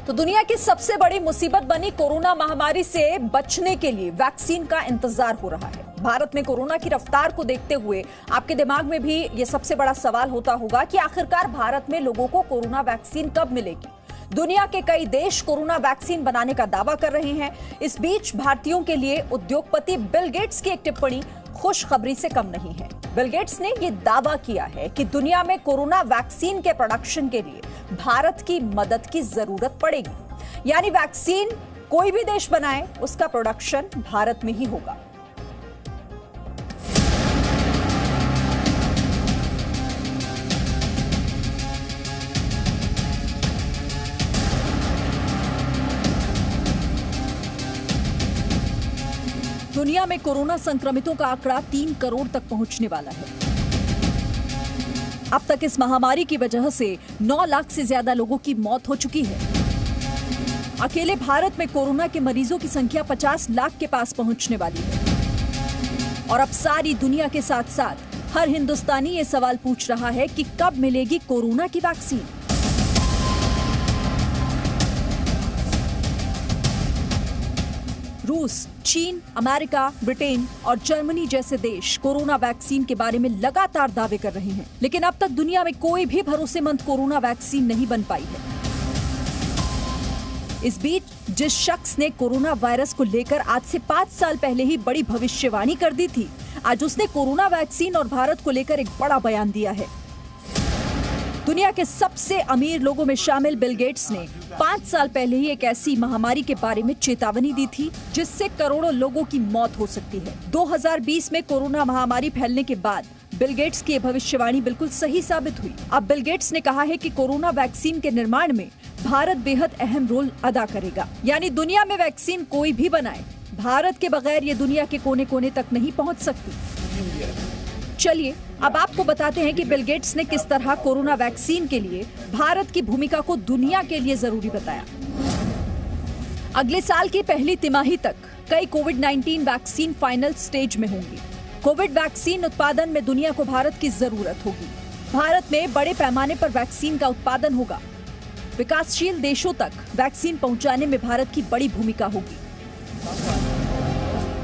तो दुनिया की सबसे बड़ी मुसीबत बनी कोरोना महामारी से बचने के लिए वैक्सीन का इंतजार हो रहा है। भारत में कोरोना की रफ्तार को देखते हुए आपके दिमाग में भी ये सबसे बड़ा सवाल होता होगा कि आखिरकार भारत में लोगों को कोरोना वैक्सीन कब मिलेगी। दुनिया के कई देश कोरोना वैक्सीन बनाने का दावा कर रहे हैं। इस बीच भारतीयों के लिए उद्योगपति बिल गेट्स की एक टिप्पणी खुशखबरी से कम नहीं है। बिल गेट्स ने यह दावा किया है कि दुनिया में कोरोना वैक्सीन के प्रोडक्शन के लिए भारत की मदद की जरूरत पड़ेगी, यानी वैक्सीन कोई भी देश बनाए उसका प्रोडक्शन भारत में ही होगा। दुनिया में कोरोना संक्रमितों का आंकड़ा 3 करोड़ तक पहुंचने वाला है। अब तक इस महामारी की वजह से 9 लाख से ज्यादा लोगों की मौत हो चुकी है। अकेले भारत में कोरोना के मरीजों की संख्या 50 लाख के पास पहुंचने वाली है। और अब सारी दुनिया के साथ साथ हर हिंदुस्तानी ये सवाल पूछ रहा है कि कब मिलेगी कोरोना की वैक्सीन। रूस, चीन, अमेरिका, ब्रिटेन और जर्मनी जैसे देश कोरोना वैक्सीन के बारे में लगातार दावे कर रहे हैं, लेकिन अब तक दुनिया में कोई भी भरोसेमंद कोरोना वैक्सीन नहीं बन पाई है। इस बीच जिस शख्स ने कोरोना वायरस को लेकर आज से 5 साल पहले ही बड़ी भविष्यवाणी कर दी थी, आज उसने कोरोना वैक्सीन और भारत को लेकर एक बड़ा बयान दिया है। दुनिया के सबसे अमीर लोगों में शामिल बिल गेट्स ने 5 साल पहले ही एक ऐसी महामारी के बारे में चेतावनी दी थी जिससे करोड़ों लोगों की मौत हो सकती है। 2020 में कोरोना महामारी फैलने के बाद बिल गेट्स की भविष्यवाणी बिल्कुल सही साबित हुई। अब बिल गेट्स ने कहा है कि कोरोना वैक्सीन के निर्माण में भारत बेहद अहम रोल अदा करेगा, यानी दुनिया में वैक्सीन कोई भी बनाए, भारत के बगैर ये दुनिया के कोने कोने तक नहीं पहुँच सकती। चलिए अब आपको बताते हैं कि बिल गेट्स ने किस तरह कोरोना वैक्सीन के लिए भारत की भूमिका को दुनिया के लिए जरूरी बताया। अगले साल की पहली तिमाही तक कई कोविड-19 वैक्सीन फाइनल स्टेज में होंगी। कोविड वैक्सीन उत्पादन में दुनिया को भारत की जरूरत होगी। भारत में बड़े पैमाने पर वैक्सीन का उत्पादन होगा। विकासशील देशों तक वैक्सीन पहुंचाने में भारत की बड़ी भूमिका होगी।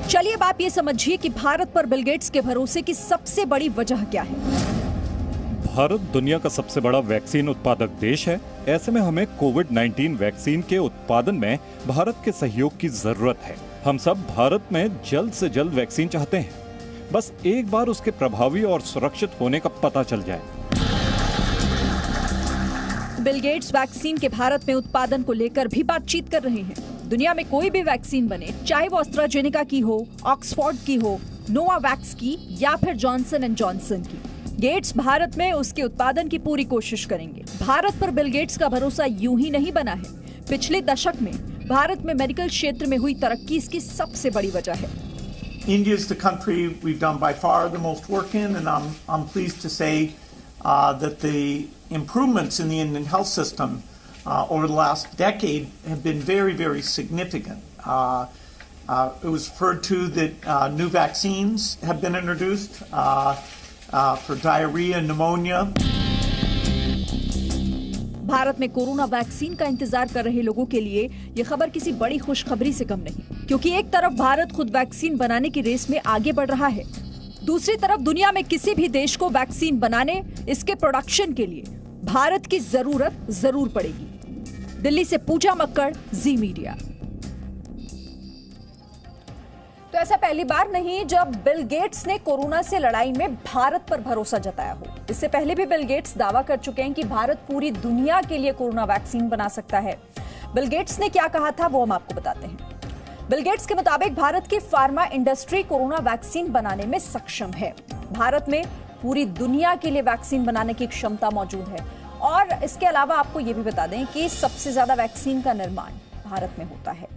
चलिए अब आप ये समझिए कि भारत पर बिल गेट्स के भरोसे की सबसे बड़ी वजह क्या है। भारत दुनिया का सबसे बड़ा वैक्सीन उत्पादक देश है। ऐसे में हमें कोविड-19 वैक्सीन के उत्पादन में भारत के सहयोग की जरूरत है। हम सब भारत में जल्द से जल्द वैक्सीन चाहते हैं, बस एक बार उसके प्रभावी और सुरक्षित होने का पता चल जाए। बिल गेट्स वैक्सीन के भारत में उत्पादन को लेकर भी बातचीत कर रहे हैं। दुनिया में कोई भी वैक्सीन बने, चाहे वो एस्ट्राजेनेका की हो, ऑक्सफोर्ड की हो, नोवावैक्स की या फिर जॉनसन एंड जॉनसन की, गेट्स भारत में उसके उत्पादन की पूरी कोशिश करेंगे। भारत पर बिल गेट्स का भरोसा यूं ही नहीं बना है। पिछले दशक में भारत में मेडिकल क्षेत्र में हुई तरक्की इसकी सबसे बड़ी वजह है। India is the country we've done by far the most work in, and I'm pleased to say that the improvements in the Indian health system over the last decade have been very, very significant. It was referred to that new vaccines have been introduced for diarrhea, pneumonia. Bharat में corona vaccine का इंतजार कर रहे लोगों के लिए ये खबर किसी बड़ी खुशखबरी से कम नहीं, क्योंकि एक तरफ भारत खुद वैक्सीन बनाने की रेस में आगे बढ़ रहा है, दूसरी तरफ दुनिया में किसी भी देश को वैक्सीन बनाने, इसके प्रोडक्शन के लिए भारत की जरूरत जरूर पड़ेगी। दिल्ली से पूजा मक्कड़, जी मीडिया। तो ऐसा पहली बार नहीं जब बिल गेट्स ने कोरोना से लड़ाई में भारत पर भरोसा जताया हो। इससे पहले भी बिल गेट्स दावा कर चुके हैं कि भारत पूरी दुनिया के लिए कोरोना वैक्सीन बना सकता है। बिल गेट्स ने क्या कहा था वो हम आपको बताते हैं। बिल गेट्स के मुताबिक भारत की फार्मा इंडस्ट्री कोरोना वैक्सीन बनाने में सक्षम है। भारत में पूरी दुनिया के लिए वैक्सीन बनाने की क्षमता मौजूद है। और इसके अलावा आपको ये भी बता दें कि सबसे ज्यादा वैक्सीन का निर्माण भारत में होता है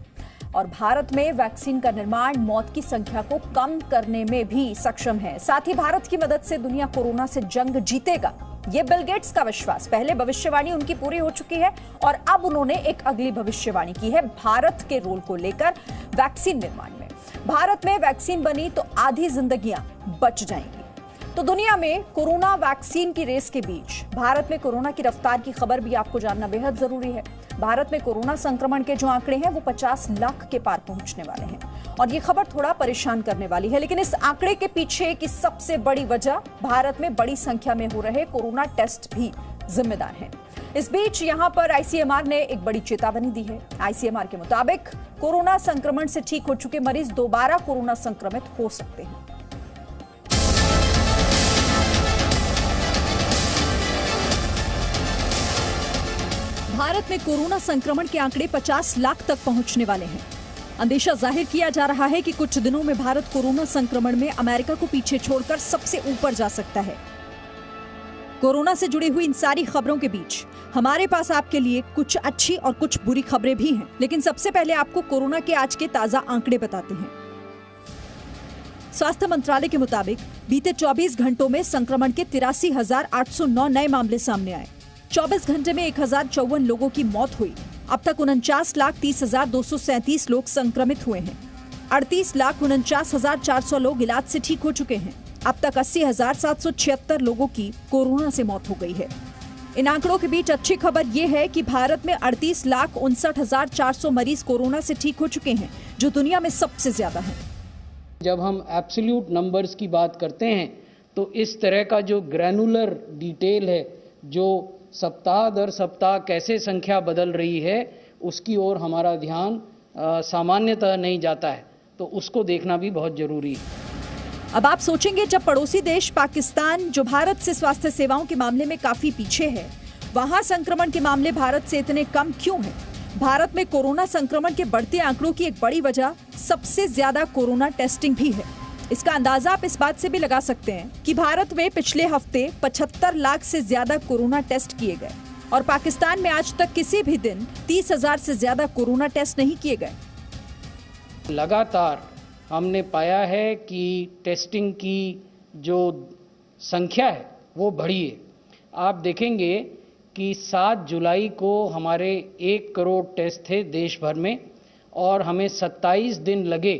और भारत में वैक्सीन का निर्माण मौत की संख्या को कम करने में भी सक्षम है। साथ ही भारत की मदद से दुनिया कोरोना से जंग जीतेगा, ये बिल गेट्स का विश्वास। पहले भविष्यवाणी उनकी पूरी हो चुकी है और अब उन्होंने एक अगली भविष्यवाणी की है भारत के रोल को लेकर वैक्सीन निर्माण में। भारत में वैक्सीन बनी तो आधी जिंदगियां बच जाएंगी। तो दुनिया में कोरोना वैक्सीन की रेस के बीच भारत में कोरोना की रफ्तार की खबर भी आपको जानना बेहद जरूरी है। भारत में कोरोना संक्रमण के जो आंकड़े हैं वो 50 लाख के पार पहुंचने वाले हैं और ये खबर थोड़ा परेशान करने वाली है। लेकिन इस आंकड़े के पीछे की सबसे बड़ी वजह भारत में बड़ी संख्या में हो रहे कोरोना टेस्ट भी जिम्मेदार हैं। इस बीच यहां पर आईसीएमआर ने एक बड़ी चेतावनी दी है। आईसीएमआर के मुताबिक कोरोना संक्रमण से ठीक हो चुके मरीज दोबारा कोरोना संक्रमित हो सकते हैं। भारत में कोरोना संक्रमण के आंकड़े 50 लाख तक पहुंचने वाले हैं। अंदेशा जाहिर किया जा रहा है कि कुछ दिनों में भारत कोरोना संक्रमण में अमेरिका को पीछे छोड़कर सबसे ऊपर जा सकता है। कोरोना से जुड़ी हुई इन सारी खबरों के बीच हमारे पास आपके लिए कुछ अच्छी और कुछ बुरी खबरें भी हैं। लेकिन सबसे पहले आपको कोरोना के आज के ताजा आंकड़े बताते हैं। स्वास्थ्य मंत्रालय के मुताबिक बीते 24 घंटों में संक्रमण के 83,809 नए मामले सामने आए। 24 घंटे में 1,054 लोगों की मौत हुई। अब तक 49,30,237 लोग संक्रमित हुए हैं। 38,49,400 लोग इलाज से ठीक हो चुके हैं। अब तक 80,776 लोगों की कोरोना से मौत हो गई है। इन आंकड़ों के बीच अच्छी खबर यह है कि भारत में 38,59,400 मरीज कोरोना से ठीक हो चुके हैं, जो दुनिया में सबसे ज्यादा है। जब हम एब्सोल्यूट नंबर्स की बात करते हैं तो इस तरह का जो ग्रैनुलर डिटेल है, जो सप्ताह दर सप्ताह कैसे संख्या बदल रही है, उसकी ओर हमारा ध्यान सामान्यतः नहीं जाता है, तो उसको देखना भी बहुत जरूरी है। अब आप सोचेंगे, जब पड़ोसी देश पाकिस्तान, जो भारत से स्वास्थ्य सेवाओं के मामले में काफी पीछे है, वहां संक्रमण के मामले भारत से इतने कम क्यों हैं? भारत में कोरोना संक्रमण के बढ़ते आंकड़ों की एक बड़ी वजह सबसे ज्यादा कोरोना टेस्टिंग भी है। इसका अंदाजा आप इस बात से भी लगा सकते हैं कि भारत में पिछले हफ्ते 75 लाख से ज्यादा कोरोना टेस्ट किए गए और पाकिस्तान में आज तक किसी भी दिन 30,000 से ज्यादा कोरोना टेस्ट नहीं किए गए। लगातार हमने पाया है कि टेस्टिंग की जो संख्या है वो बढ़ी है। आप देखेंगे कि 7 जुलाई को हमारे 1 करोड़ टेस्ट थे देश भर में और हमें 27 दिन लगे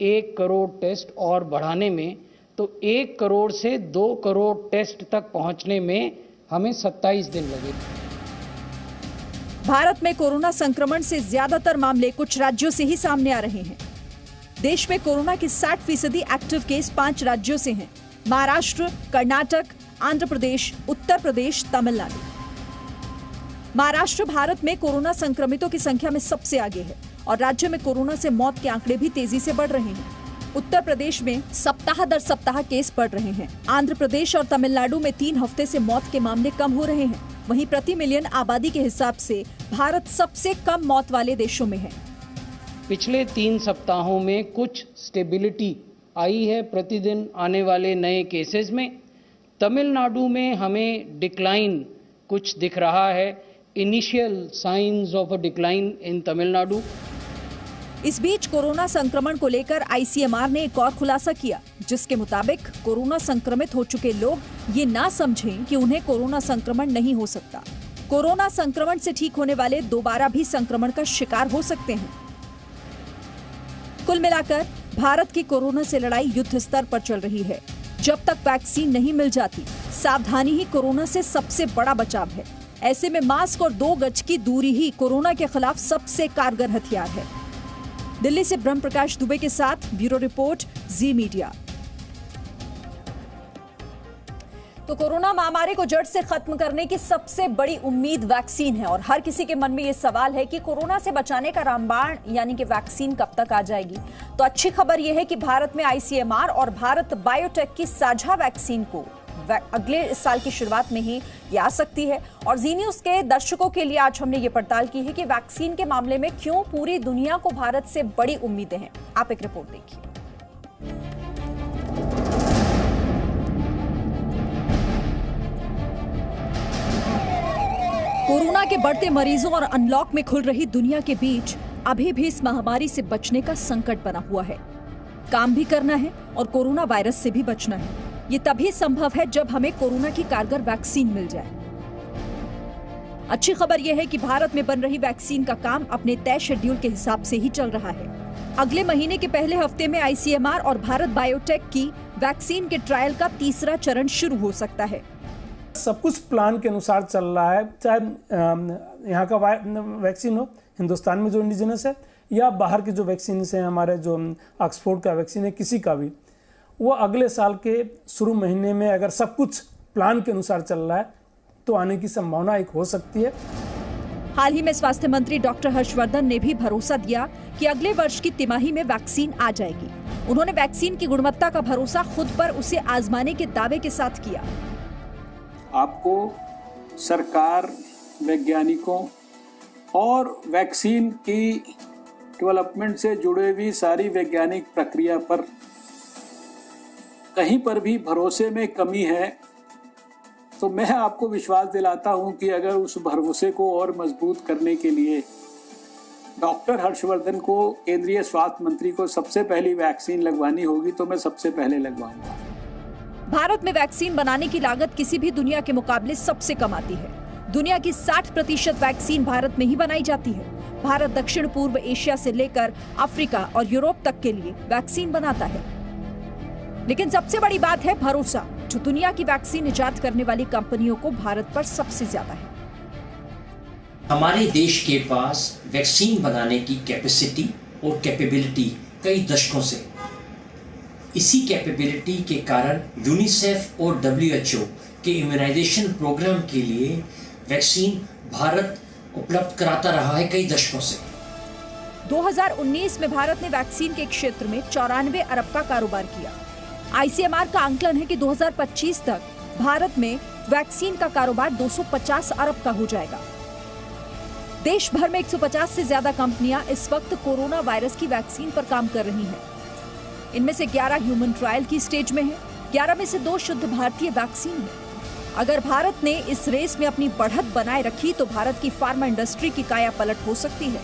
1 करोड़ टेस्ट और बढ़ाने में। तो 1 करोड़ से 2 करोड़ टेस्ट तक पहुंचने में हमें 27 दिन लगे। भारत में कोरोना संक्रमण से ज्यादातर मामले कुछ राज्यों से ही सामने आ रहे हैं। देश में कोरोना के 60% एक्टिव केस 5 राज्यों से हैं: महाराष्ट्र, कर्नाटक, आंध्र प्रदेश, उत्तर प्रदेश, तमिलनाडु। महाराष्ट्र भारत में कोरोना संक्रमितों की संख्या में सबसे आगे है और राज्य में कोरोना से मौत के आंकड़े भी तेजी से बढ़ रहे हैं। उत्तर प्रदेश में सप्ताह दर सप्ताह केस बढ़ रहे हैं। आंध्र प्रदेश और तमिलनाडु में 3 हफ्ते से मौत के मामले कम हो रहे हैं। वहीं प्रति मिलियन आबादी के हिसाब से भारत सबसे कम मौत वाले देशों में है। पिछले 3 सप्ताहों में कुछ स्टेबिलिटी आई है प्रतिदिन आने वाले नए केसेस में। तमिलनाडु में हमें डिक्लाइन कुछ दिख रहा है, initial science of a decline in Tamil Nadu. इस बीच कोरोना संक्रमण को लेकर आईसीएमआर ने एक और खुलासा किया, जिसके मुताबिक कोरोना संक्रमित हो चुके लोग ये ना समझें कि उन्हें कोरोना संक्रमण नहीं हो सकता। कोरोना संक्रमण से ठीक होने वाले दोबारा भी संक्रमण का शिकार हो सकते हैं। कुल मिलाकर भारत की कोरोना से लड़ाई युद्ध स्तर पर चल रही है। जब तक वैक्सीन नहीं मिल जाती, सावधानी ही कोरोना से सबसे बड़ा बचाव है। ऐसे में मास्क और 2 गज की दूरी ही कोरोना के खिलाफ सबसे कारगर हथियार है। दिल्ली से ब्रह्म प्रकाश दुबे के साथ ब्यूरो रिपोर्ट, जी मीडिया। तो कोरोना महामारी को जड़ से खत्म करने की सबसे बड़ी उम्मीद वैक्सीन है और हर किसी के मन में ये सवाल है कि कोरोना से बचाने का रामबाण यानी कि वैक्सीन कब तक आ जाएगी। तो अच्छी खबर यह है कि भारत में आईसीएमआर और भारत बायोटेक की साझा वैक्सीन को अगले इस साल की शुरुआत में ही ये आ सकती है। और जी न्यूज के दर्शकों के लिए आज हमने ये पड़ताल की है कि वैक्सीन के मामले में क्यों पूरी दुनिया को भारत से बड़ी उम्मीदें हैं। आप एक रिपोर्ट देखिए। कोरोना के बढ़ते मरीजों और अनलॉक में खुल रही दुनिया के बीच अभी भी इस महामारी से बचने का संकट बना हुआ है। काम भी करना है और कोरोना वायरस से भी बचना है। ये तभी संभव है जब हमें कोरोना की कारगर वैक्सीन मिल जाए। अच्छी खबर यह है कि भारत में बन रही वैक्सीन का काम अपने तय शेड्यूल के हिसाब से ही चल रहा है। अगले महीने के पहले हफ्ते में आईसीएमआर और भारत बायोटेक की वैक्सीन के ट्रायल का 3रा चरण शुरू हो सकता है। सब कुछ प्लान के अनुसार चल रहा है, चाहे यहाँ का वैक्सीन हो, हिंदुस्तान में जो इंडिजिनस है, या बाहर की जो वैक्सीन हैं, हमारे जो ऑक्सफोर्ड का वैक्सीन है, किसी का भी, वो अगले साल के शुरू महीने में अगर सब कुछ प्लान के अनुसार चल रहा है तो आने की संभावना एक हो सकती है। हाल ही में स्वास्थ्य मंत्री डॉक्टर हर्षवर्धन ने भी भरोसा दिया कि अगले वर्ष की तिमाही में वैक्सीन आ जाएगी। उन्होंने वैक्सीन की गुणवत्ता का भरोसा खुद पर उसे आजमाने के दावे के साथ किया। आपको सरकार, वैज्ञानिकों और वैक्सीन की डेवलपमेंट से जुड़े हुई सारी वैज्ञानिक प्रक्रिया पर कहीं पर भी भरोसे में कमी है, तो मैं आपको विश्वास दिलाता हूं कि अगर उस भरोसे को और मजबूत करने के लिए डॉक्टर हर्षवर्धन को, केंद्रीय स्वास्थ्य मंत्री को सबसे पहली वैक्सीन लगवानी होगी तो मैं सबसे पहले लगवाऊंगा। भारत में वैक्सीन बनाने की लागत किसी भी दुनिया के मुकाबले सबसे कम आती है। दुनिया की 60% वैक्सीन भारत में ही बनाई जाती है। भारत दक्षिण पूर्व एशिया से लेकर अफ्रीका और यूरोप तक के लिए वैक्सीन बनाता है। लेकिन सबसे बड़ी बात है भरोसा, जो दुनिया की वैक्सीन इजाद करने वाली कंपनियों को भारत पर सबसे ज्यादा है। हमारे देश के पास वैक्सीन बनाने की कैपेसिटी और कैपेबिलिटी कई दशकों से, इसी कैपेबिलिटी के कारण यूनिसेफ और WHO के इम्यूनाइजेशन प्रोग्राम के लिए वैक्सीन भारत उपलब्ध कराता रहा है कई दशकों से। 2019 में भारत ने वैक्सीन के क्षेत्र में 94 अरब का कारोबार किया। ICMR का आंकलन है कि 2025 तक भारत में वैक्सीन का कारोबार 250 अरब का हो जाएगा। देश भर में 150 से ज्यादा कंपनियां इस वक्त कोरोना वायरस की वैक्सीन पर काम कर रही हैं। इनमें से 11 ह्यूमन ट्रायल की स्टेज में है, 11 में से 2 शुद्ध भारतीय वैक्सीन है। अगर भारत ने इस रेस में अपनी बढ़त बनाए रखी तो भारत की फार्मा इंडस्ट्री की काया पलट हो सकती है।